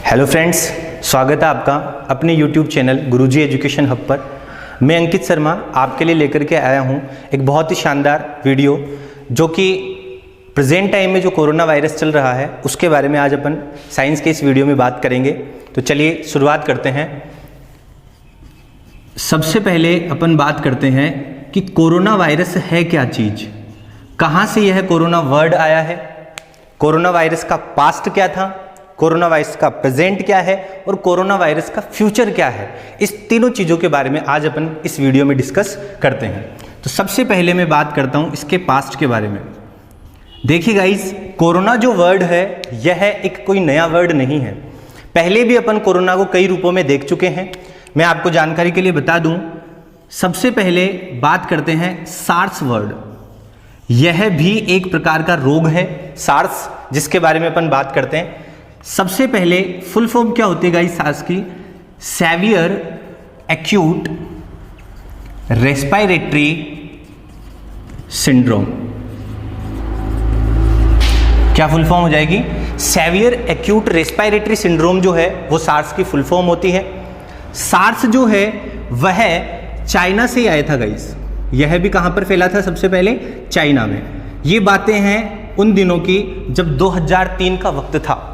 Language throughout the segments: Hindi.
हेलो फ्रेंड्स, स्वागत है आपका अपने YouTube चैनल गुरुजी एजुकेशन हब पर। मैं अंकित शर्मा आपके लिए लेकर के आया हूं एक बहुत ही शानदार वीडियो, जो कि प्रेजेंट टाइम में जो कोरोना वायरस चल रहा है उसके बारे में आज अपन साइंस के इस वीडियो में बात करेंगे। तो चलिए शुरुआत करते हैं। सबसे पहले अपन बात करते हैं कि कोरोना वायरस है क्या चीज़, कहाँ से यह कोरोना वर्ड आया है, कोरोना वायरस का पास्ट क्या था, कोरोना वायरस का प्रेजेंट क्या है और कोरोना वायरस का फ्यूचर क्या है। इस तीनों चीज़ों के बारे में आज अपन इस वीडियो में डिस्कस करते हैं। तो सबसे पहले मैं बात करता हूँ इसके पास्ट के बारे में। देखिए गाइस, कोरोना जो वर्ड है यह एक कोई नया वर्ड नहीं है। पहले भी अपन कोरोना को कई रूपों में देख चुके हैं। मैं आपको जानकारी के लिए बता दूं, सबसे पहले बात करते हैं सार्स वर्ड। यह भी एक प्रकार का रोग है सार्स, जिसके बारे में अपन बात करते हैं। सबसे पहले फुल फॉर्म क्या होती है गाइस सार्स की? Severe acute respiratory syndrome. क्या फुल फॉर्म हो जाएगी? सेवियर एक्यूट रेस्पिरेटरी सिंड्रोम जो है वो सार्स की फुल फॉर्म होती है। सार्स जो है वह चाइना से आया था गाइस। यह भी कहां पर फैला था? सबसे पहले चाइना में। ये बातें हैं उन दिनों की जब 2003 का वक्त था।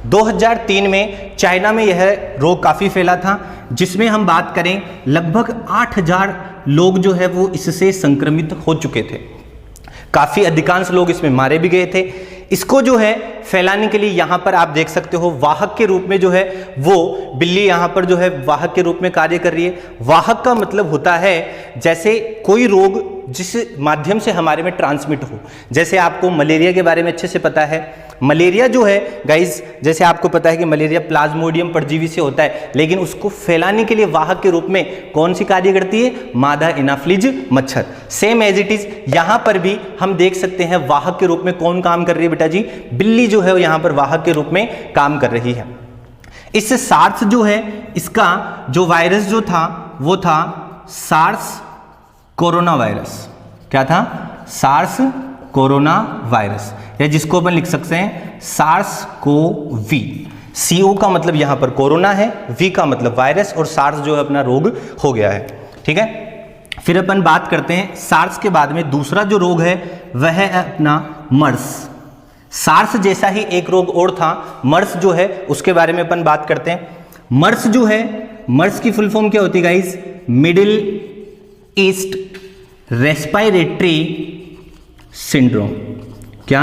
2003 में चाइना में यह रोग काफ़ी फैला था, जिसमें हम बात करें लगभग 8000 लोग जो है वो इससे संक्रमित हो चुके थे। काफ़ी अधिकांश लोग इसमें मारे भी गए थे। इसको जो है फैलाने के लिए यहाँ पर आप देख सकते हो वाहक के रूप में जो है वो बिल्ली यहाँ पर जो है वाहक के रूप में कार्य कर रही है। वाहक का मतलब होता है जैसे कोई रोग जिस माध्यम से हमारे में ट्रांसमिट हो। जैसे आपको मलेरिया के बारे में अच्छे से पता है। मलेरिया जो है गाइज, जैसे आपको पता है कि मलेरिया प्लाज्मोडियम परजीवी से होता है, लेकिन उसको फैलाने के लिए वाहक के रूप में कौन सी कार्य करती है? मादा एनाफ्लिज मच्छर। सेम एज इट इज यहाँ पर भी हम देख सकते हैं वाहक के रूप में कौन काम कर रही है बेटा जी? बिल्ली जो है यहाँ पर वाहक के रूप में काम कर रही है। इससे सार्स जो है, इसका जो वायरस जो था वो था सार्स कोरोना वायरस। क्या था? सार्स कोरोना वायरस, या जिसको अपन लिख सकते हैं सार्स को वी। CO का मतलब यहां पर कोरोना है, V का मतलब वायरस, और सार्स जो है अपना रोग हो गया है। ठीक है, फिर अपन बात करते हैं सार्स के बाद में दूसरा जो रोग है वह है अपना मर्स। सार्स जैसा ही एक रोग और था मर्स जो है, उसके बारे में अपन बात करते हैं। मर्स जो है, मर्स की फुल फॉर्म क्या होती है guys? Middle east respiratory syndrome. क्या?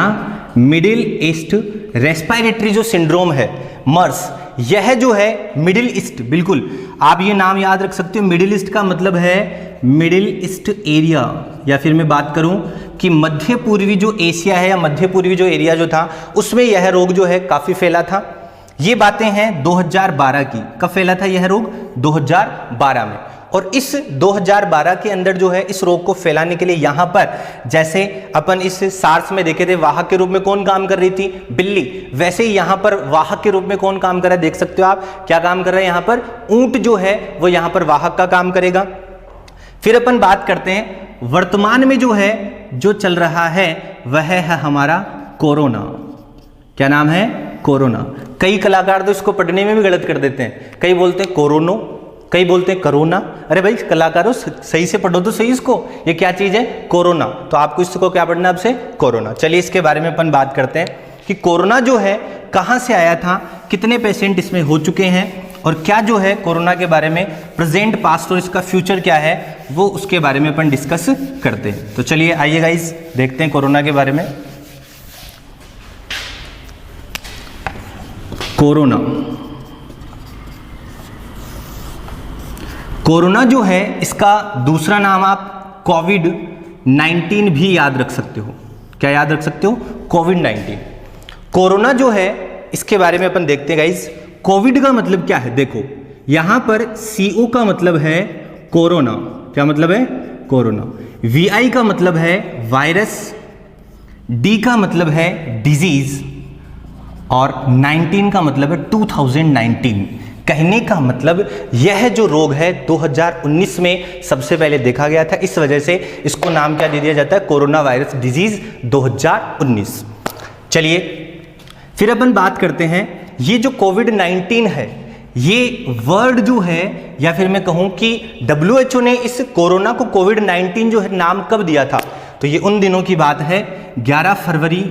मिडिल ईस्ट रेस्पिरेटरी जो सिंड्रोम है मर्स, यह जो है मिडिल ईस्ट, बिल्कुल आप ये नाम याद रख सकते हो। मिडिल ईस्ट का मतलब है मिडिल ईस्ट एरिया, या फिर मैं बात करूं कि मध्य पूर्वी जो एशिया है या मध्य पूर्वी जो एरिया जो था उसमें यह रोग जो है काफी फैला था। ये बातें हैं 2012 की। कब फैला था यह रोग? 2012 में। और इस 2012 के अंदर जो है इस रोग को फैलाने के लिए यहाँ पर, जैसे अपन इस सार्स में देखे थे वाहक के रूप में कौन काम कर रही थी? बिल्ली। वैसे ही यहाँ पर वाहक के रूप में कौन काम कर रहा है? देख सकते हो आप क्या काम कर रहा है यहाँ पर? ऊंट जो है वो यहाँ पर वाहक का काम करेगा। फिर अपन बात करते हैं वर्तमान में जो है जो चल रहा है वह है हमारा कोरोना। क्या नाम है? कोरोना। कई कलाकार तो इसको पढ़ने में भी गलत कर देते हैं। कई बोलते हैं कोरोनो, कई बोलते हैं करोना। अरे भाई कलाकारों, सही से पढ़ो तो सही इसको। ये क्या चीज है? कोरोना। तो आपको इसको क्या पढ़ना है आपसे? कोरोना। चलिए इसके बारे में अपन बात करते हैं कि कोरोना जो है कहां से आया था, कितने पेशेंट इसमें हो चुके हैं, और क्या जो है कोरोना के बारे में प्रेजेंट पास्ट और इसका फ्यूचर क्या है वो उसके बारे में अपन डिस्कस करते हैं। तो चलिए आइए गाइस देखते हैं कोरोना के बारे में। कोरोना, कोरोना जो है इसका दूसरा नाम आप कोविड-19 भी याद रख सकते हो। क्या याद रख सकते हो? कोविड-19। कोरोना जो है इसके बारे में अपन देखते हैं गाइस। कोविड का मतलब क्या है? देखो यहां पर CO का मतलब है कोरोना। क्या मतलब है? कोरोना। VI का मतलब है वायरस, D का मतलब है डिजीज, और 19 का मतलब है 2019। कहने का मतलब यह जो रोग है 2019 में सबसे पहले देखा गया था, इस वजह से इसको नाम क्या दे दिया जाता है? Corona virus disease 2019। चलिए फिर अपन बात करते हैं ये जो कोविड-19 है, ये वर्ड जो है, या फिर मैं कहूं कि WHO ने इस कोरोना को कोविड-19 जो है नाम कब दिया था, तो ये उन दिनों की बात है 11 फरवरी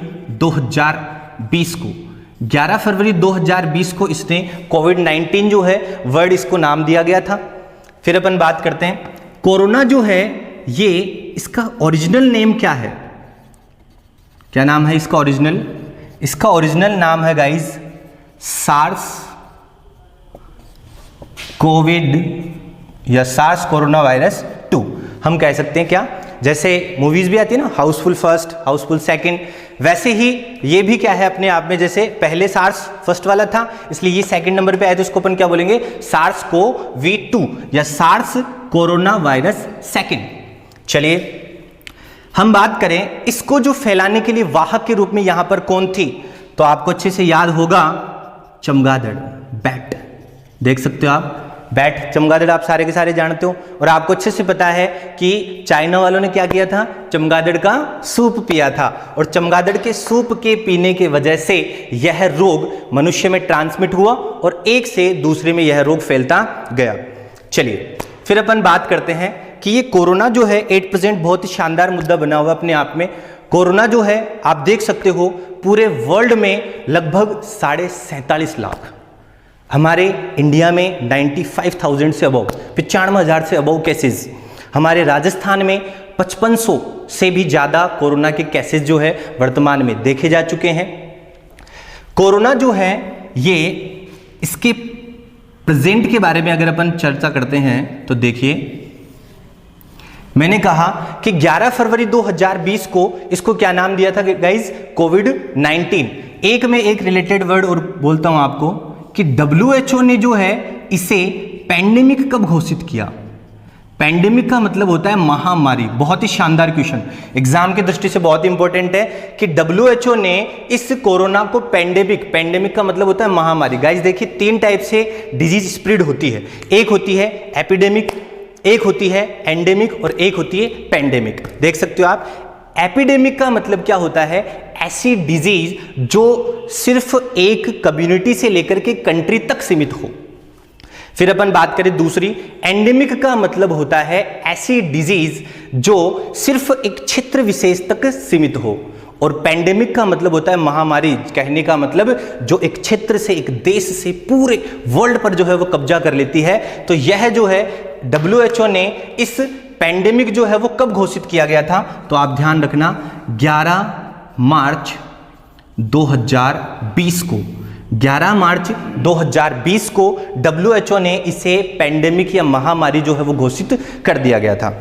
2020 को। 11 फरवरी 2020 को इसने कोविड-19 जो है वर्ड इसको नाम दिया गया था। फिर अपन बात करते हैं कोरोना जो है, ये इसका ओरिजिनल नेम क्या है? क्या नाम है इसका ओरिजिनल? इसका ओरिजिनल नाम है गाइस सार्स कोविड या सार्स कोरोना वायरस 2। हम कह सकते हैं क्या, जैसे मूवीज भी आती है ना, हाउसफुल फर्स्ट, हाउसफुल सेकंड, वैसे ही ये भी क्या है अपने आप में, जैसे पहले सार्स फर्स्ट वाला था इसलिए ये सेकंड नंबर पे आया, तो इसको अपन क्या बोलेंगे, सार्स कोवी-2 या सार्स कोरोना वायरस सेकंड। चलिए हम बात करें इसको जो फैलाने के लिए वाहक के रूप में यहां पर कौन थी, तो आपको अच्छे से याद होगा चमगादड़, बैट। देख सकते हो आप, बैट, चमगादड़ आप सारे के सारे जानते हो। और आपको अच्छे से पता है कि चाइना वालों ने क्या किया था, चमगादड़ का सूप पिया था, और चमगादड़ के सूप के पीने की वजह से यह रोग मनुष्य में ट्रांसमिट हुआ और एक से दूसरे में यह रोग फैलता गया। चलिए फिर अपन बात करते हैं कि ये कोरोना जो है एट प्रेजेंट बहुत ही शानदार मुद्दा बना हुआ अपने आप में। कोरोना जो है आप देख सकते हो पूरे वर्ल्ड में लगभग 47.5 लाख, हमारे इंडिया में 95,000 से अबव, 95,000 से अबव केसेस, हमारे राजस्थान में 5500 से भी ज़्यादा कोरोना के केसेस जो है वर्तमान में देखे जा चुके हैं। कोरोना जो है ये, इसके प्रेजेंट के बारे में अगर अपन चर्चा करते हैं तो देखिए, मैंने कहा कि 11 फरवरी 2020 को इसको क्या नाम दिया था गाइज, कोविड-19। एक में एक रिलेटेड वर्ड और बोलता हूं आपको कि WHO ने जो है इसे पैंडेमिक कब घोषित किया। पैंडेमिक का मतलब होता है महामारी। बहुत ही शानदार क्वेश्चन, एग्जाम की दृष्टि से बहुत इंपॉर्टेंट है कि WHO ने इस कोरोना को पैंडेमिक, पैंडेमिक का मतलब होता है महामारी। गाइस देखिए 3 टाइप से डिजीज स्प्रेड होती है, एक होती है एपिडेमिक, एक होती है एंडेमिक और एक होती है पैंडेमिक। देख सकते हो आप, एपिडेमिक का मतलब क्या होता है, ऐसी डिजीज जो सिर्फ एक कम्युनिटी से लेकर के कंट्री तक सीमित हो। फिर अपन बात करें दूसरी, एंडेमिक का मतलब होता है ऐसी डिजीज जो सिर्फ एक क्षेत्र विशेष तक सीमित हो, और पैंडेमिक का मतलब होता है महामारी। कहने का मतलब जो एक क्षेत्र से, एक देश से पूरे वर्ल्ड पर जो है वो कब्जा कर लेती है। तो यह जो है WHO ने इस पैंडेमिक जो है वो कब घोषित किया गया था, तो आप ध्यान रखना 11 मार्च 2020 को, 11 मार्च 2020 को WHO ने इसे पैंडेमिक या महामारी जो है वो घोषित कर दिया गया था।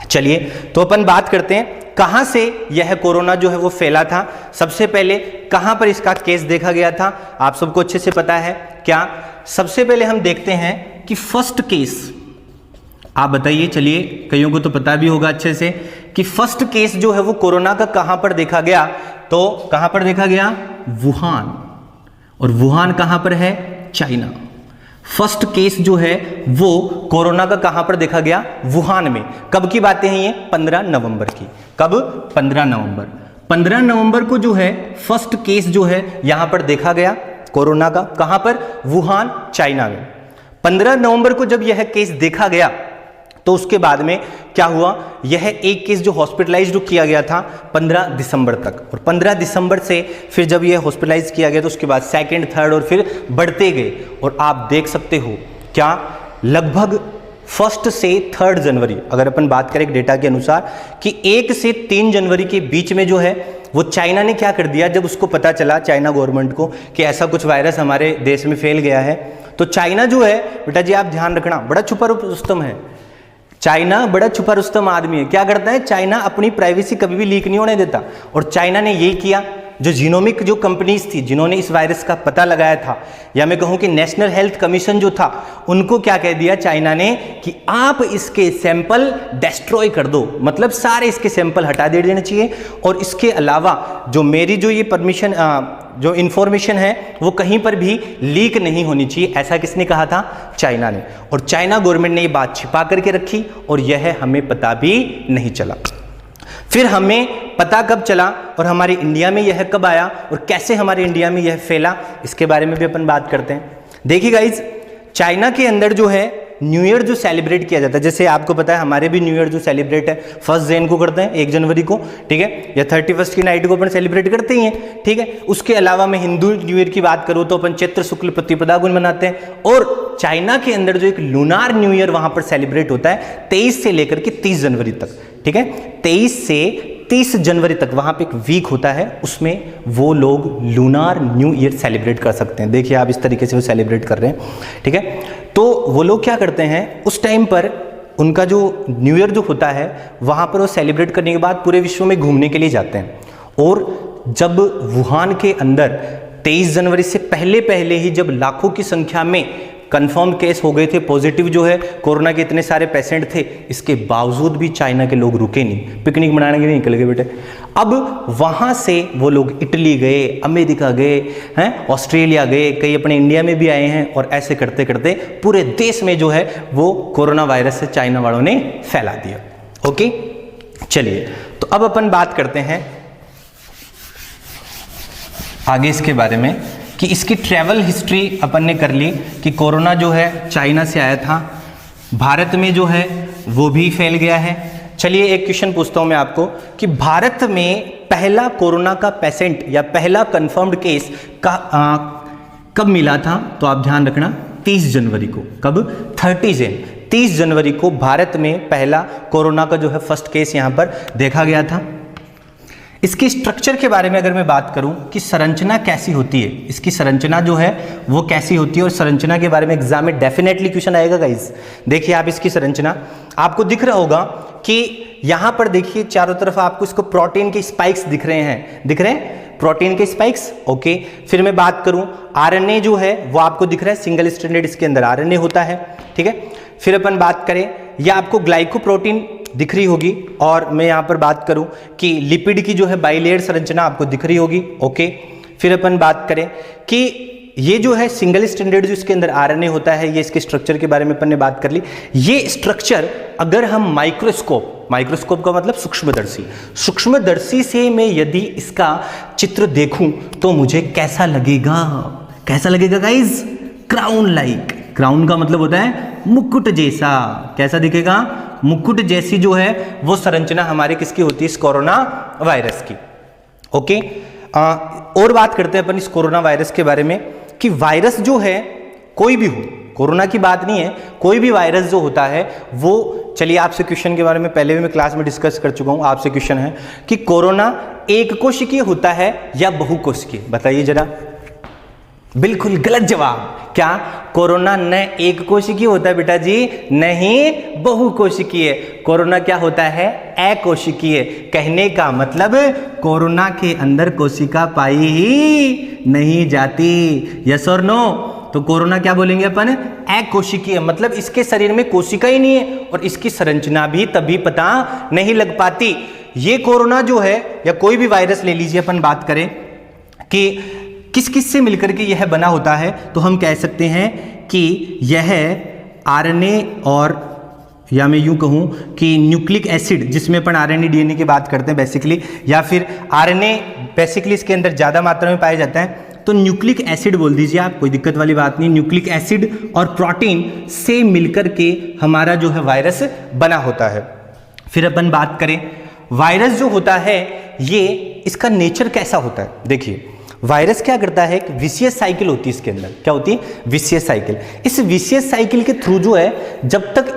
चलिए तो अपन बात करते हैं कहां से यह कोरोना जो है वो फैला था। सबसे पहले कहां पर इसका केस देखा गया था, आप सबको अच्छे से पता है क्या। सबसे पहले हम देखते हैं कि फर्स्ट केस, आप बताइए, चलिए कईयों को तो पता भी होगा अच्छे से कि फर्स्ट केस जो है वो कोरोना का कहां पर देखा गया, तो कहां पर देखा गया, वुहान। और वुहान कहां पर है, चाइना। फर्स्ट केस जो है वो कोरोना का कहां पर देखा गया, वुहान में। कब की बातें हैं ये, 15 नवंबर की। कब, 15 नवंबर। 15 नवंबर को जो है फर्स्ट केस जो है यहां पर देखा गया कोरोना का, कहां पर, वुहान, चाइना में। 15 नवंबर को जब यह केस देखा गया तो उसके बाद में क्या हुआ, यह एक केस जो हॉस्पिटलाइज्ड किया गया था 15 दिसंबर तक, और 15 दिसंबर से फिर जब यह हॉस्पिटलाइज किया गया तो उसके बाद सेकंड, थर्ड और फिर बढ़ते गए। और आप देख सकते हो क्या, लगभग 1 से 3 जनवरी, अगर अपन बात करें डेटा के अनुसार कि 1 से 3 जनवरी के बीच में जो है वो चाइना ने क्या कर दिया, जब उसको पता चला चाइना गवर्नमेंट को कि ऐसा कुछ वायरस हमारे देश में फैल गया है, तो चाइना जो है, बेटा जी आप ध्यान रखना, बड़ा छुपा रुस्तम है। चाइना बड़ा छुपा रुस्तम आदमी है। क्या करता है, चाइना अपनी प्राइवेसी कभी भी लीक नहीं होने देता, और चाइना ने यही किया। जो जीनोमिक जो कंपनीज थी जिन्होंने इस वायरस का पता लगाया था, या मैं कहूं कि नेशनल हेल्थ कमीशन जो था, उनको क्या कह दिया चाइना ने कि आप इसके सैंपल डिस्ट्रॉय कर दो, मतलब सारे इसके सैंपल हटा देने चाहिए, और इसके अलावा जो मेरी जो ये परमिशन जो इंफॉर्मेशन है वो कहीं पर भी लीक नहीं होनी चाहिए। ऐसा किसने कहा था, चाइना ने। और चाइना गवर्नमेंट ने ये बात छिपा करके रखी और यह हमें पता भी नहीं चला। फिर हमें पता कब चला और हमारे इंडिया में यह कब आया और कैसे हमारे इंडिया में यह फैला, इसके बारे में भी अपन बात करते हैं। देखिए गाइज, चाइना के अंदर जो है न्यू ईयर जो सेलिब्रेट किया जाता है, जैसे आपको पता है हमारे भी न्यू ईयर जो सेलिब्रेट है 1 जैन को करते हैं, 1 जनवरी को, ठीक है, या 31 की नाइट को अपन सेलिब्रेट करते ही हैं, ठीक है। उसके अलावा मैं हिंदू न्यू ईयर की बात करूं तो अपन चैत्र शुक्ल प्रतिपदा को मनाते हैं। और चाइना के अंदर जो एक लूनार न्यू ईयर वहां पर सेलिब्रेट होता है 23 से लेकर के 30 जनवरी तक, ठीक है, 23 से 30 जनवरी तक वहां पे एक वीक होता है, उसमें वो लोग लूनार न्यू ईयर सेलिब्रेट कर सकते हैं। देखिए आप इस तरीके से वो सेलिब्रेट कर रहे हैं, ठीक है। तो वो लोग क्या करते हैं, उस टाइम पर उनका जो न्यू ईयर जो होता है वहां पर वो सेलिब्रेट करने के बाद पूरे विश्व में घूमने के लिए जाते हैं। और जब वुहान के अंदर 23 जनवरी से पहले ही जब लाखों की संख्या में कंफर्म केस हो गए थे, पॉजिटिव जो है कोरोना के इतने सारे पेशेंट थे, इसके बावजूद भी चाइना के लोग रुके नहीं, पिकनिक मनाने के लिए निकल गए बेटे। अब वहां से वो लोग इटली गए, अमेरिका गए हैं, ऑस्ट्रेलिया गए, कई अपने इंडिया में भी आए हैं, और ऐसे करते करते पूरे देश में जो है वो कोरोना वायरस से चाइना वालों ने फैला दिया। ओके, चलिए तो अब अपन बात करते हैं आगे इसके बारे में कि इसकी ट्रैवल हिस्ट्री अपन ने कर ली कि कोरोना जो है चाइना से आया था, भारत में जो है वो भी फैल गया है। चलिए एक क्वेश्चन पूछता हूं मैं आपको कि भारत में पहला कोरोना का पेशेंट या पहला कंफर्म्ड केस कब मिला था? तो आप ध्यान रखना 30 जनवरी को। कब? 30 जनवरी को भारत में पहला कोरोना का जो है फर्स्ट केस यहां पर देखा गया था। इसकी स्ट्रक्चर के बारे में अगर मैं बात करूं कि संरचना कैसी होती है, इसकी संरचना जो है वो कैसी होती है, और संरचना के बारे में एग्जाम में डेफिनेटली क्वेश्चन आएगा गाइस। देखिए आप इसकी संरचना आपको दिख रहा होगा कि यहां पर देखिए चारों तरफ आपको इसको प्रोटीन के स्पाइक्स दिख रहे हैं, दिख रहे हैं प्रोटीन के स्पाइक्स। ओके, फिर मैं बात करूं आरएनए जो है वो आपको दिख रहा है, सिंगल स्ट्रैंडेड इसके अंदर आरएनए होता है, ठीक है। फिर अपन बात करें या आपको ग्लाइकोप्रोटीन दिख रही होगी, और मैं यहां पर बात करूं कि लिपिड की जो है बाइलेयर संरचना आपको दिख रही होगी। ओके, फिर अपन बात करें कि ये जो है सिंगल स्ट्रैंडेड जो इसके अंदर आरएनए होता है, ये इसके स्ट्रक्चर के बारे में अपन ने बात कर ली। ये स्ट्रक्चर अगर हम माइक्रोस्कोप का मतलब सूक्ष्मदर्शी से मैं यदि इसका चित्र देखूं तो मुझे कैसा लगेगा गाइज? Crown like. क्राउन का मतलब होता है मुकुट जैसा। कैसा दिखेगा? मुकुट जैसी जो है वो संरचना हमारे किसकी होती है? इस कोरोना वायरस की। ओके, और बात करते हैं अपन इस कोरोना वायरस के बारे में कि वायरस जो है कोई भी हो, कोरोना की बात नहीं है, कोई भी वायरस जो होता है वो, चलिए आपसे क्वेश्चन के बारे में पहले भी मैं क्लास में डिस्कस कर चुका हूं। आपसे क्वेश्चन है कि कोरोना एक कोशिकीय होता है या बहुकोशिकीय? बताइए जरा। बिल्कुल गलत जवाब। क्या? कोरोना न एक कोशिकीय होता है बेटा जी, नहीं बहुकोशिकीय। कोरोना क्या होता है? अकोशिकीय। कहने का मतलब कोरोना के अंदर कोशिका पाई ही नहीं जाती। यस और नो? तो कोरोना क्या बोलेंगे अपन? अकोशिकीय, मतलब इसके शरीर में कोशिका ही नहीं है और इसकी संरचना भी तभी पता नहीं लग पाती। ये कोरोना जो है या कोई भी वायरस ले लीजिए, अपन बात करें कि किस किस से मिलकर के यह बना होता है, तो हम कह सकते हैं कि यह आरएनए और, या मैं यूं कहूं कि न्यूक्लिक एसिड, जिसमें अपन आरएनए डीएनए की बात करते हैं बेसिकली, या फिर आरएनए बेसिकली इसके अंदर ज़्यादा मात्रा में पाया जाता है, तो न्यूक्लिक एसिड बोल दीजिए आप, कोई दिक्कत वाली बात नहीं। न्यूक्लिक एसिड और प्रोटीन से मिलकर के हमारा जो है वायरस बना होता है। फिर अपन बात करें वायरस जो होता है ये इसका नेचर कैसा होता है। देखिए वायरस क्या करता है, एक विशियस साइकिल होती है इसके अंदर। क्या होती है? Vicious cycle. इस विशियस साइकिल के थ्रू जो है जब तक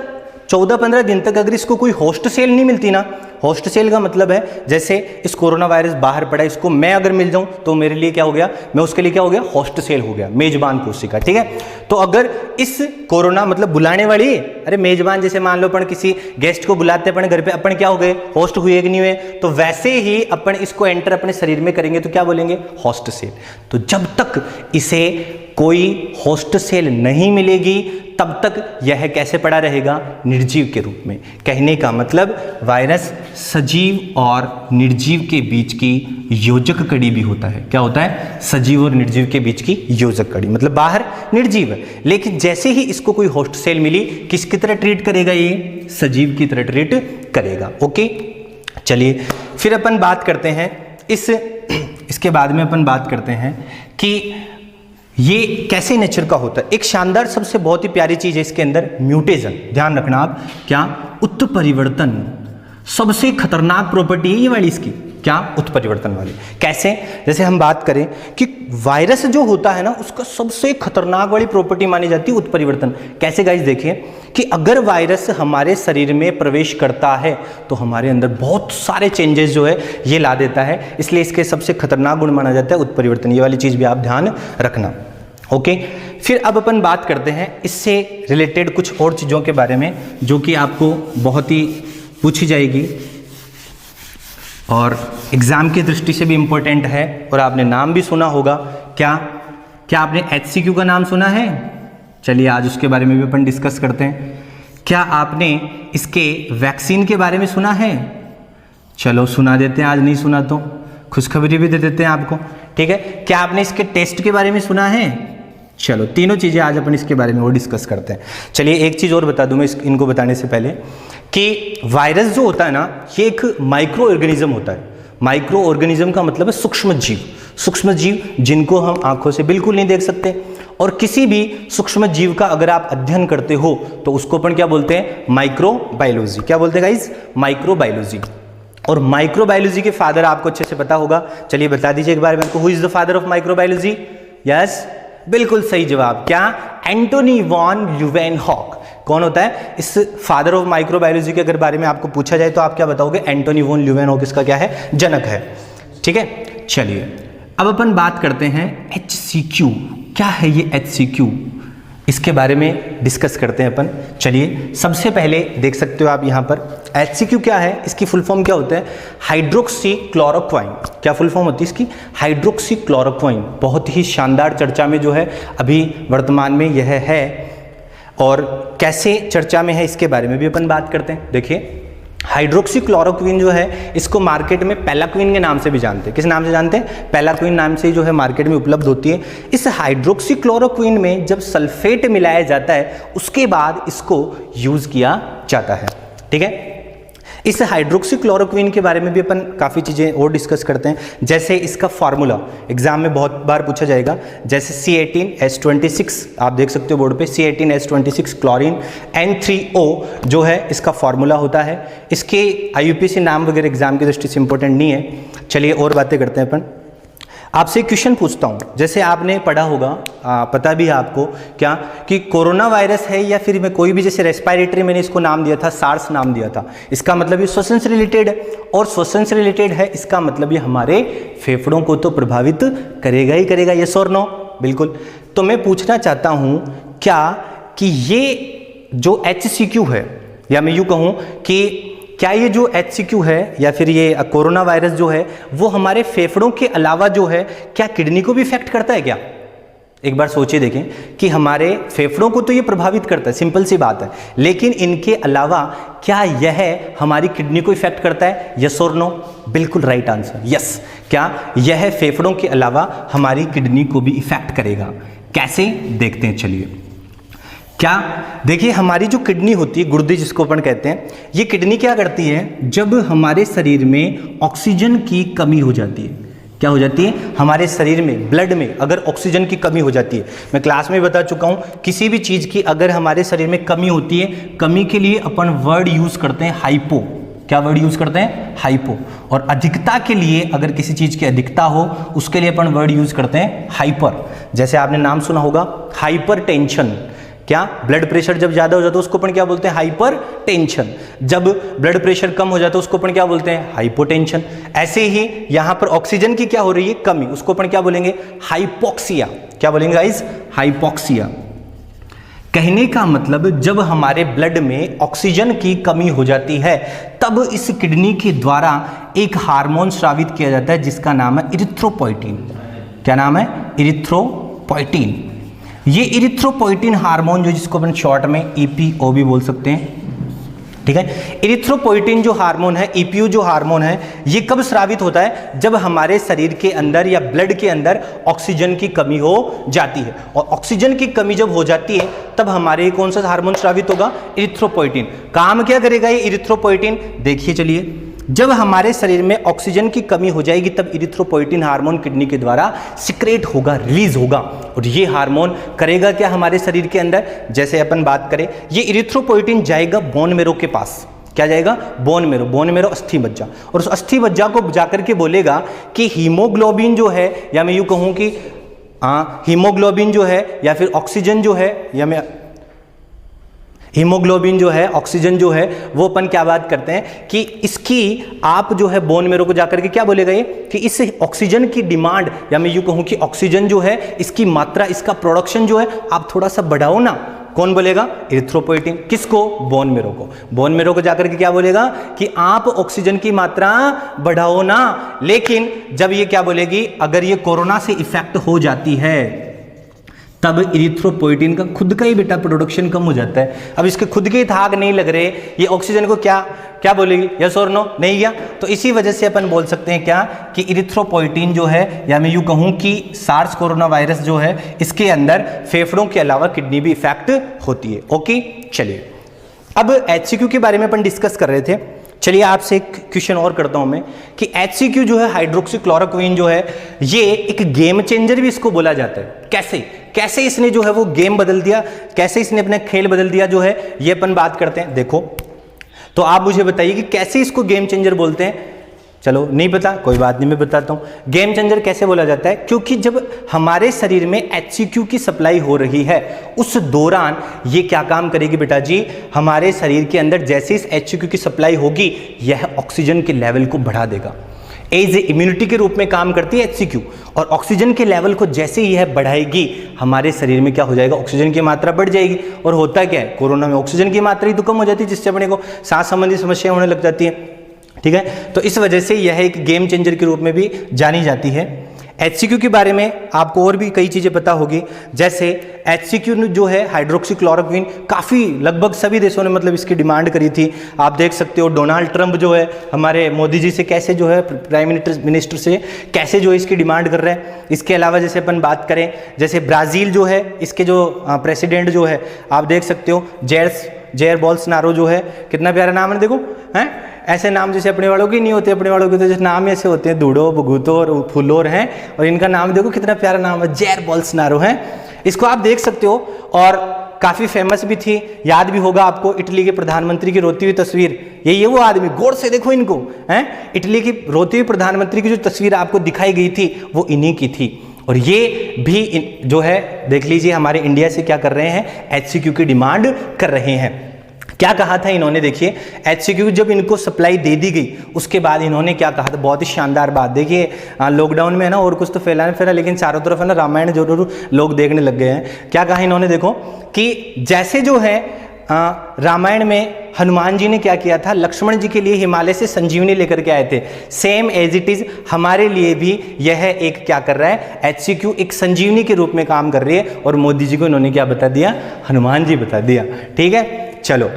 14-15 दिन तक अगर इसको कोई होस्ट सेल नहीं मिलती ना, होस्ट सेल का मतलब है जैसे इस कोरोना वायरस बाहर पड़ा, इसको मैं अगर मिल जाऊं तो मेरे लिए क्या हो गया? मैं उसके लिए क्या हो गया? होस्ट सेल हो गया, मेजबान कोशिका, ठीक है। तो अगर इस कोरोना मतलब बुलाने वाली, अरे मेजबान, जैसे मान लो अपन किसी गेस्ट को बुलाते अपन घर पे, अपन क्या हो गए? होस्ट हुए कि नहीं हुए? तो वैसे ही अपन इसको एंटर अपने शरीर में करेंगे तो क्या बोलेंगे? Host cell. तो जब तक इसे कोई होस्ट सेल नहीं मिलेगी तब तक यह कैसे पड़ा रहेगा? निर्जीव के रूप में। कहने का मतलब वायरस सजीव और निर्जीव के बीच की योजक कड़ी भी होता है। क्या होता है? सजीव और निर्जीव के बीच की योजक कड़ी, मतलब बाहर निर्जीव है, लेकिन जैसे ही इसको कोई होस्ट सेल मिली, किसकी तरह ट्रीट करेगा? ये सजीव की तरह ट्रीट करेगा। ओके, चलिए फिर अपन बात करते हैं इसके बाद में अपन बात करते हैं कि ये कैसे नेचर का होता है। एक शानदार सबसे बहुत ही प्यारी चीज है इसके अंदर, म्यूटेशन। ध्यान रखना आप, क्या? उत्परिवर्तन। सबसे खतरनाक प्रॉपर्टी है ये वाली इसकी, क्या? उत्परिवर्तन वाली। कैसे? जैसे हम बात करें कि वायरस जो होता है ना, उसका सबसे खतरनाक वाली प्रॉपर्टी मानी जाती है उत्परिवर्तन। कैसे गाइस? देखिए कि अगर वायरस हमारे शरीर में प्रवेश करता है तो हमारे अंदर बहुत सारे चेंजेस जो है ये ला देता है, इसलिए इसके सबसे खतरनाक गुण माना जाता है उत्परिवर्तन। ये वाली चीज भी आप ध्यान रखना। ओके, फिर अब अपन बात करते हैं इससे रिलेटेड कुछ और चीजों के बारे में जो कि आपको बहुत ही पूछी जाएगी और एग्जाम की दृष्टि से भी इंपॉर्टेंट है, और आपने नाम भी सुना होगा। क्या आपने HCQ का नाम सुना है? चलिए आज उसके बारे में भी अपन डिस्कस करते हैं। क्या आपने इसके वैक्सीन के बारे में सुना है? चलो सुना देते हैं, आज नहीं सुना तो खुशखबरी भी दे देते हैं आपको, ठीक है। क्या आपने इसके टेस्ट के बारे में सुना है? चलो तीनों चीज़ें आज अपन इसके बारे में और डिस्कस करते हैं। चलिए एक चीज़ और बता दूं मैं इनको बताने से पहले कि वायरस जो होता है ना, ये एक माइक्रो ऑर्गेनिज्म होता है। माइक्रो ऑर्गेनिज्म का मतलब है सूक्ष्म जीव। सूक्ष्म जीव जिनको हम आंखों से बिल्कुल नहीं देख सकते, और किसी भी सूक्ष्म जीव का अगर आप अध्ययन करते हो तो उसको अपन क्या बोलते हैं? माइक्रोबायोलॉजी। क्या बोलते हैं गाइस? माइक्रोबायोलॉजी। और माइक्रोबायोलॉजी के फादर आपको अच्छे से पता होगा, चलिए बता दीजिए एक बार मेरे को, who is the father of microbiology? Yes, बिल्कुल सही जवाब। क्या? Antony von Leeuwenhoek. कौन होता है इस फादर ऑफ माइक्रोबायोलॉजी के अगर बारे में आपको पूछा जाए तो आप क्या बताओगे? एंटोनी वॉन ल्यूवेनहॉक इसका क्या है? जनक है, ठीक है। चलिए अब अपन बात करते हैं HCQ। क्या है ये HCQ? इसके बारे में डिस्कस करते हैं अपन। चलिए सबसे पहले देख सकते हो आप यहाँ पर HCQ क्या है, इसकी फुल फॉर्म क्या होता है? Hydroxy chloroquine. क्या फुल फॉर्म होती है इसकी? Hydroxy chloroquine. बहुत ही शानदार चर्चा में जो है अभी वर्तमान में यह है, और कैसे चर्चा में है इसके बारे में भी अपन बात करते हैं। देखिए हाइड्रोक्सी क्लोरोक्विन जो है इसको मार्केट में पैलाक्विन के नाम से भी जानते हैं। किस नाम से जानते हैं? पैलाक्विन नाम से जो है मार्केट में उपलब्ध होती है। इस हाइड्रोक्सी क्लोरोक्विन में जब सल्फेट मिलाया जाता है उसके बाद इसको यूज किया जाता है, ठीक है। इस हाइड्रोक्सी क्लोरोक्विन के बारे में भी अपन काफ़ी चीज़ें और डिस्कस करते हैं, जैसे इसका फार्मूला एग्जाम में बहुत बार पूछा जाएगा। जैसे C18H26 आप देख सकते हो बोर्ड पे, C18H26 क्लोरीन N3O जो है इसका फार्मूला होता है। इसके IUPAC नाम वगैरह एग्जाम की दृष्टि से इंपॉर्टेंट नहीं है। चलिए और बातें करते हैं अपन। आपसे क्वेश्चन पूछता हूँ, जैसे आपने पढ़ा होगा, पता भी है आपको क्या कि कोरोना वायरस है या फिर मैं कोई भी, जैसे रेस्पिरेटरी मैंने इसको नाम दिया था, सार्स नाम दिया था, इसका मतलब ये श्वसन से रिलेटेड है, और श्वसन से रिलेटेड है इसका मतलब ये हमारे फेफड़ों को तो प्रभावित करेगा ही करेगा, यस और नो? बिल्कुल। तो मैं पूछना चाहता हूँ क्या कि ये जो HCQ है, या मैं यूँ कहूँ कि क्या ये जो HCQ है या फिर ये कोरोना वायरस जो है वो हमारे फेफड़ों के अलावा जो है क्या किडनी को भी इफेक्ट करता है क्या? एक बार सोचिए देखें कि हमारे फेफड़ों को तो ये प्रभावित करता है, सिंपल सी बात है, लेकिन इनके अलावा क्या यह हमारी किडनी को इफेक्ट करता है? यस और नो? बिल्कुल राइट आंसर, यस। क्या यह फेफड़ों के अलावा हमारी किडनी को भी इफेक्ट करेगा? कैसे? देखते हैं चलिए। क्या? देखिए हमारी जो किडनी होती है, गुर्दे जिसको अपन कहते हैं, ये किडनी क्या करती है? जब हमारे शरीर में ऑक्सीजन की कमी हो जाती है, क्या हो जाती है? हमारे शरीर में, ब्लड में अगर ऑक्सीजन की कमी हो जाती है, मैं क्लास में बता चुका हूँ, किसी भी चीज़ की अगर हमारे शरीर में कमी होती है, कमी के लिए अपन वर्ड यूज करते हैं हाइपो। क्या वर्ड यूज करते हैं? हाइपो। और अधिकता के लिए, अगर किसी चीज़ की अधिकता हो उसके लिए अपन वर्ड यूज करते हैं हाइपर। जैसे आपने नाम सुना होगा हाइपर टेंशन। क्या? ब्लड प्रेशर जब ज्यादा हो जाता है उसको अपन क्या बोलते हैं? Hyper tension. जब ब्लड प्रेशर कम हो जाता है उसको अपन क्या बोलते हैं? हाइपोटेंशन। ऐसे ही यहां पर ऑक्सीजन की क्या हो रही है? कमी, उसको अपन क्या बोलेंगे? हाइपोक्सिया। क्या बोलेंगे गाइस? हाइपोक्सिया। कहने का मतलब जब हमारे ब्लड में ऑक्सीजन की कमी हो जाती है तब इस किडनी के द्वारा एक हार्मोन स्रावित किया जाता है जिसका नाम है इरिथ्रोपोइटिन। क्या नाम है? इरिथ्रोपोइटिन। ये इरिथ्रोपोइटिन हार्मोन जो जिसको अपन शॉर्ट में EPO भी बोल सकते हैं, ठीक है। इरिथ्रोपोइटिन जो हार्मोन है, EPO जो हार्मोन है, ये कब स्रावित होता है? जब हमारे शरीर के अंदर या ब्लड के अंदर ऑक्सीजन की कमी हो जाती है, और ऑक्सीजन की कमी जब हो जाती है तब हमारे कौन सा हार्मोन स्रावित होगा? इरिथ्रोपोइटिन। काम क्या करेगा ये इरिथ्रोपोइटिन? देखिए चलिए, जब हमारे शरीर में ऑक्सीजन की कमी हो जाएगी तब इरिथ्रोपोइटिन हार्मोन किडनी के द्वारा सिक्रेट होगा, रिलीज होगा। और ये हार्मोन करेगा क्या हमारे शरीर के अंदर, जैसे अपन बात करें, ये इरिथ्रोपोइटिन जाएगा बोन मेरो के पास। क्या जाएगा? Bone marrow. बोन मेरो अस्थि मज्जा, और उस अस्थि मज्जा को जाकर के बोलेगा कि हीमोग्लोबिन जो है, या मैं यूँ कहूँ कि हीमोग्लोबिन जो है या फिर ऑक्सीजन जो है, या मैं हीमोग्लोबिन जो है, ऑक्सीजन जो है, वो अपन क्या बात करते हैं कि इसकी आप जो है बोन मेरो को जाकर के क्या बोलेगा ये कि इस ऑक्सीजन की डिमांड, या मैं यूँ कहूँ कि ऑक्सीजन जो है इसकी मात्रा, इसका प्रोडक्शन जो है आप थोड़ा सा बढ़ाओ ना। कौन बोलेगा? इरिथ्रोपोइटिन। किसको? बोन मेरो को। बोन मेरो को जाकर के क्या बोलेगा कि आप ऑक्सीजन की मात्रा बढ़ाओ ना। लेकिन जब ये क्या बोलेगी, अगर ये कोरोना से इफेक्ट हो जाती है तब इरिथ्रोपोइटिन का खुद का ही बेटा प्रोडक्शन कम हो जाता है। अब इसके खुद के थाक नहीं लग रहे, ये ऑक्सीजन को क्या बोलेगी? यस और नो? नहीं गया। तो इसी वजह से अपन बोल सकते हैं क्या कि इरिथ्रोपोइटिन जो है, या मैं यूँ कहूँ कि सार्स कोरोना वायरस जो है, इसके अंदर फेफड़ों के अलावा किडनी भी इफेक्ट होती है। ओके, चलिए अब HCQ के बारे में अपन डिस्कस कर रहे थे। चलिए आपसे एक क्वेश्चन और करता हूं मैं कि HCQ जो है, हाइड्रोक्सीक्लोरोक्विन जो है, ये एक गेम चेंजर भी इसको बोला जाता है। कैसे इसने जो है वो गेम बदल दिया, कैसे इसने अपने खेल बदल दिया जो है, ये अपन बात करते हैं। देखो, तो आप मुझे बताइए कि कैसे इसको गेम चेंजर बोलते हैं। चलो नहीं पता, कोई बात नहीं, मैं बताता हूं। गेम चेंजर कैसे बोला जाता है? क्योंकि जब हमारे शरीर में HCQ की सप्लाई हो रही है, उस दौरान ये क्या काम करेगी बेटा जी, हमारे शरीर के अंदर जैसे इस HCQ की सप्लाई होगी, यह ऑक्सीजन के लेवल को बढ़ा देगा। एज ए इम्यूनिटी के रूप में काम करती है HCQ, और ऑक्सीजन के लेवल को जैसे ही यह बढ़ाएगी, हमारे शरीर में क्या हो जाएगा? ऑक्सीजन की मात्रा बढ़ जाएगी। और होता क्या है, कोरोना में ऑक्सीजन की मात्रा ही तो कम हो जाती है, जिससे अपने को सांस संबंधी समस्या होने लग जाती है। ठीक है, तो इस वजह से यह एक गेम चेंजर के रूप में भी जानी जाती है। HCQ के बारे में आपको और भी कई चीज़ें पता होगी, जैसे HCQ जो है, हाइड्रोक्सीक्लोरोक्विन, काफ़ी लगभग सभी देशों ने मतलब इसकी डिमांड करी थी। आप देख सकते हो डोनाल्ड ट्रंप जो है, हमारे मोदी जी से कैसे जो है, प्राइम मिनिस्टर से कैसे जो है इसकी डिमांड कर रहे हैं। इसके अलावा जैसे अपन बात करें, जैसे ब्राज़ील जो है, इसके जो प्रेसिडेंट जो है, आप देख सकते हो जेयर बोल्सोनारो जो है, कितना प्यारा नाम है, देखो हैं, ऐसे नाम जैसे अपने वालों के नहीं होते, अपने वालों के तो जैसे नाम ऐसे होते हैं, धूड़ो, बगूतो और फुलोर हैं, और इनका नाम देखो कितना प्यारा नाम है, जेयर बोल्सोनारो है। इसको आप देख सकते हो, और काफ़ी फेमस भी थी, याद भी होगा आपको, इटली के प्रधानमंत्री की रोती हुई तस्वीर। ये वो आदमी, गौर से देखो इनको, हैं, इटली की रोती हुई प्रधानमंत्री की जो तस्वीर आपको दिखाई गई थी, वो इन्हीं की थी। और ये भी जो है, देख लीजिए, हमारे इंडिया से क्या कर रहे हैं, HCQ की डिमांड कर रहे हैं। क्या कहा था इन्होंने, देखिए HCQ जब इनको सप्लाई दे दी गई, उसके बाद इन्होंने क्या कहा था, बहुत ही शानदार बात। देखिए लॉकडाउन में है ना, और कुछ तो फैला लेकिन चारों तरफ है ना रामायण जरूर लोग देखने लग गए हैं। क्या कहा इन्होंने, देखो कि जैसे जो है रामायण में हनुमान जी ने क्या किया था, लक्ष्मण जी के लिए हिमालय से संजीवनी लेकर के आए थे, सेम एज इट इज हमारे लिए भी यह एक क्या कर रहा है, HCQ एक संजीवनी के रूप में काम कर रही है। और मोदी जी को इन्होंने क्या बता दिया, हनुमान जी बता दिया। ठीक है, चलो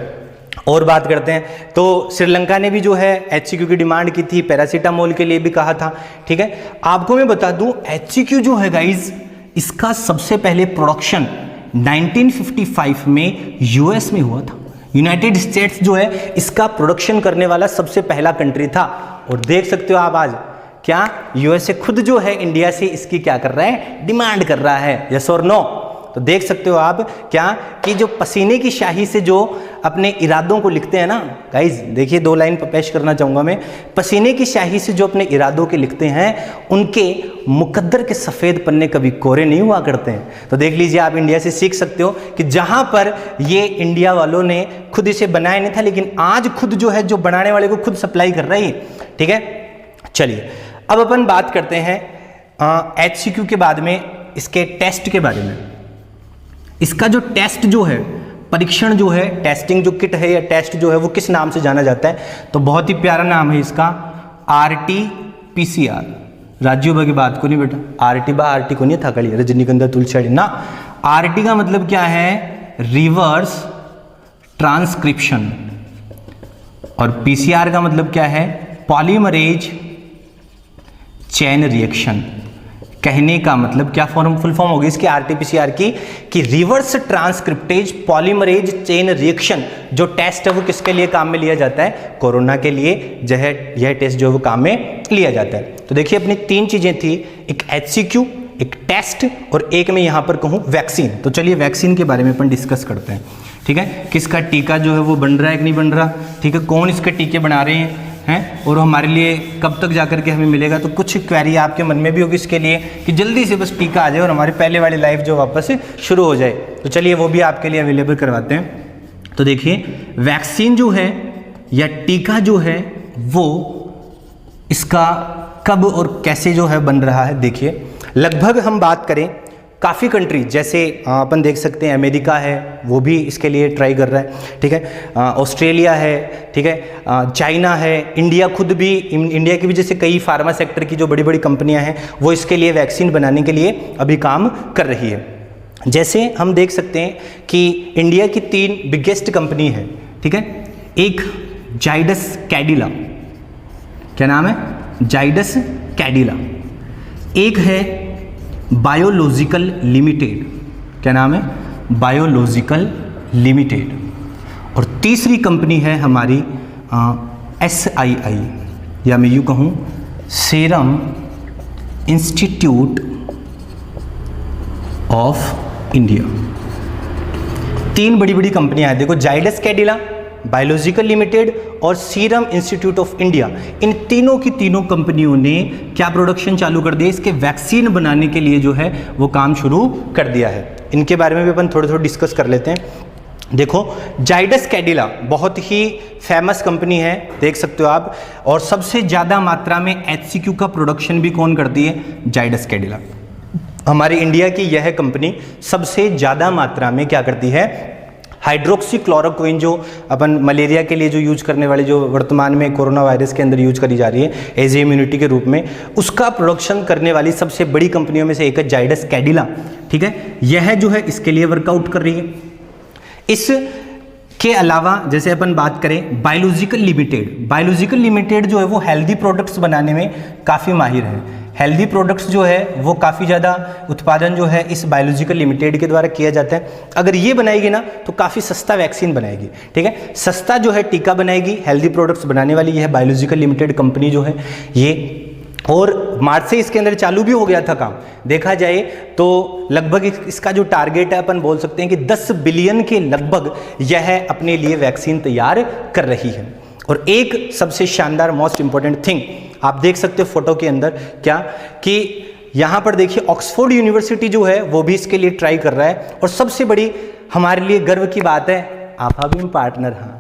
और बात करते हैं। तो श्रीलंका ने भी जो है HCQ की डिमांड की थी, पैरासीटामोल के लिए भी कहा था। ठीक है, आपको मैं बता दूं, HCQ जो है गाइज, इसका सबसे पहले प्रोडक्शन 1955 में US में हुआ था। यूनाइटेड स्टेट्स जो है इसका प्रोडक्शन करने वाला सबसे पहला कंट्री था। और देख सकते हो आप आज क्या USA खुद जो है इंडिया से इसकी क्या कर रहा है, डिमांड कर रहा है। यस और नो? तो देख सकते हो आप क्या कि जो पसीने की शाही से जो अपने इरादों को लिखते हैं ना गाइज, देखिए 2 लाइन पेश करना चाहूँगा मैं। पसीने की शाही से जो अपने इरादों के लिखते हैं, उनके मुकद्दर के सफ़ेद पन्ने कभी कोरे नहीं हुआ करते हैं। तो देख लीजिए, आप इंडिया से सीख सकते हो कि जहाँ पर ये इंडिया वालों ने खुद इसे बनाया नहीं था, लेकिन आज खुद जो है, जो बनाने वाले को खुद सप्लाई कर रही है। ठीक है, चलिए अब अपन बात करते हैं HCQ के बाद में इसके टेस्ट के बारे में। इसका जो टेस्ट जो है, परीक्षण जो है, टेस्टिंग जो किट है या टेस्ट जो है, वो किस नाम से जाना जाता है? तो बहुत ही प्यारा नाम है इसका, RT-PCR। राज्यों की बात को नहीं बेटा, RT को नहीं था कड़ी रजनीगंधा तुलसी ना। RT का मतलब क्या है, रिवर्स ट्रांसक्रिप्शन, और PCR का मतलब क्या है, पॉलीमरेज चेन रिएक्शन। कहने का मतलब क्या फुल फॉर्म होगी इसकी आरटीपीसीआर की, कि reverse transcriptase polymerase chain reaction जो टेस्ट है वो किसके लिए काम में लिया जाता है, कोरोना के लिए यह टेस्ट जो है वो काम में लिया जाता है। तो देखिए अपनी 3 चीजें थी, एक HCQ, एक टेस्ट और एक मैं यहाँ पर कहूँ वैक्सीन। तो चलिए वैक्सीन के बारे में अपन डिस्कस करते हैं, ठीक है, किसका टीका जो है वो बन रहा है कि नहीं बन रहा, ठीक है, कौन इसके टीके बना रहे हैं और हमारे लिए कब तक जाकर के हमें मिलेगा। तो कुछ क्वेरी आपके मन में भी होगी इसके लिए कि जल्दी से बस टीका आ जाए और हमारी पहले वाली लाइफ जो वापस शुरू हो जाए। तो चलिए वो भी आपके लिए अवेलेबल करवाते हैं। तो देखिए वैक्सीन जो है या टीका जो है वो इसका कब और कैसे जो है बन रहा है। देखिए लगभग हम बात करें काफ़ी कंट्री जैसे अपन देख सकते हैं अमेरिका है वो भी इसके लिए ट्राई कर रहा है, ठीक है, ऑस्ट्रेलिया है, ठीक है, चाइना है, इंडिया खुद भी, इंडिया की भी जैसे कई फार्मा सेक्टर की जो बड़ी बड़ी कंपनियां हैं वो इसके लिए वैक्सीन बनाने के लिए अभी काम कर रही है। जैसे हम देख सकते हैं कि इंडिया की 3 बिगेस्ट कंपनी है, ठीक है, एक जाइडस कैडिला, क्या नाम है, जाइडस कैडिला, एक है बायोलॉजिकल लिमिटेड, क्या नाम है, बायोलॉजिकल लिमिटेड, और तीसरी कंपनी है हमारी SII या मैं यूँ कहूँ सीरम इंस्टीट्यूट ऑफ इंडिया। 3 बड़ी बड़ी कंपनियां हैं, देखो जाइडस कैडिला, बायोलॉजिकल लिमिटेड और सीरम इंस्टीट्यूट ऑफ इंडिया। इन तीनों की तीनों कंपनियों ने क्या प्रोडक्शन चालू कर दिया, इसके वैक्सीन बनाने के लिए जो है वो काम शुरू कर दिया है। इनके बारे में भी अपन थोड़ा डिस्कस कर लेते हैं। देखो जाइडस कैडिला बहुत ही फेमस कंपनी है, देख सकते हो आप, और सबसे ज़्यादा मात्रा में HCQ का प्रोडक्शन भी कौन करती है, जाइडस कैडिला। हमारी इंडिया की यह कंपनी सबसे ज़्यादा मात्रा में क्या करती है, हाइड्रोक्सी क्लोरोक्विन जो अपन मलेरिया के लिए जो यूज करने वाली जो वर्तमान में कोरोना वायरस के अंदर यूज करी जा रही है एज ए इम्यूनिटी के रूप में, उसका प्रोडक्शन करने वाली सबसे बड़ी कंपनियों में से एक है जाइडस कैडिला, ठीक है, यह जो है इसके लिए वर्कआउट कर रही है। इसके अलावा जैसे अपन बात करें बायोलॉजिकल लिमिटेड जो है वो हेल्दी प्रोडक्ट्स बनाने में काफ़ी माहिर है। हेल्दी प्रोडक्ट्स जो है वो काफ़ी ज़्यादा उत्पादन जो है इस बायोलॉजिकल लिमिटेड के द्वारा किया जाता है। अगर ये बनाएगी ना तो काफ़ी सस्ता वैक्सीन बनाएगी, ठीक है, सस्ता जो है टीका बनाएगी, हेल्दी प्रोडक्ट्स बनाने वाली यह बायोलॉजिकल लिमिटेड कंपनी जो है ये, और मार्च से इसके अंदर चालू भी हो गया था काम। देखा जाए तो लगभग इसका जो टारगेट है अपन बोल सकते हैं कि 10 बिलियन के लगभग यह अपने लिए वैक्सीन तैयार कर रही है। और एक सबसे शानदार मोस्ट इंपॉर्टेंट थिंग आप देख सकते हो फोटो के अंदर, क्या कि यहाँ पर देखिए ऑक्सफोर्ड यूनिवर्सिटी जो है वो भी इसके लिए ट्राई कर रहा है। और सबसे बड़ी हमारे लिए गर्व की बात है, आपा भी पार्टनर, हाँ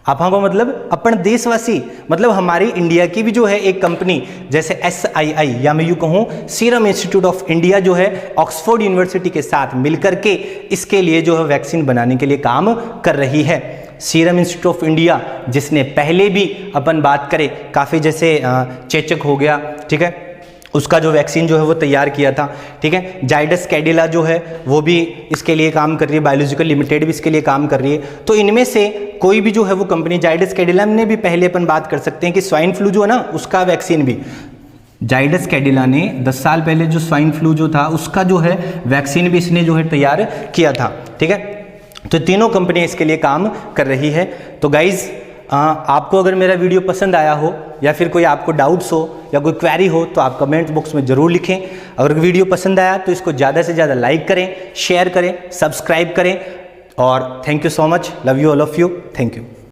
आपा को मतलब अपन देशवासी, मतलब हमारी इंडिया की भी जो है एक कंपनी जैसे SII या मैं यूँ कहूँ सीरम इंस्टीट्यूट ऑफ इंडिया जो है ऑक्सफोर्ड यूनिवर्सिटी के साथ मिलकर के इसके लिए जो है वैक्सीन बनाने के लिए काम कर रही है। सीरम इंस्टीट्यूट ऑफ इंडिया जिसने पहले भी अपन बात करें काफ़ी जैसे चेचक हो गया, ठीक है, उसका जो वैक्सीन जो है वो तैयार किया था, ठीक है, जाइडस कैडिला जो है वो भी इसके लिए काम कर रही है, बायोलॉजिकल लिमिटेड भी इसके लिए काम कर रही है। तो इनमें से कोई भी जो है वो कंपनी, जाइडस कैडिला ने भी पहले अपन बात कर सकते हैं कि स्वाइन फ्लू जो है ना उसका वैक्सीन भी जाइडस कैडिला ने 10 साल पहले जो स्वाइन फ्लू जो था उसका जो है वैक्सीन भी इसने जो है तैयार किया था, ठीक है। तो तीनों कंपनियां इसके लिए काम कर रही है। तो गाइज आपको अगर मेरा वीडियो पसंद आया हो या फिर कोई आपको डाउट्स हो या कोई क्वेरी हो तो आप कमेंट बॉक्स में ज़रूर लिखें। अगर वीडियो पसंद आया तो इसको ज़्यादा से ज़्यादा लाइक करें, शेयर करें, सब्सक्राइब करें, और thank you so much, love you all of you, thank you.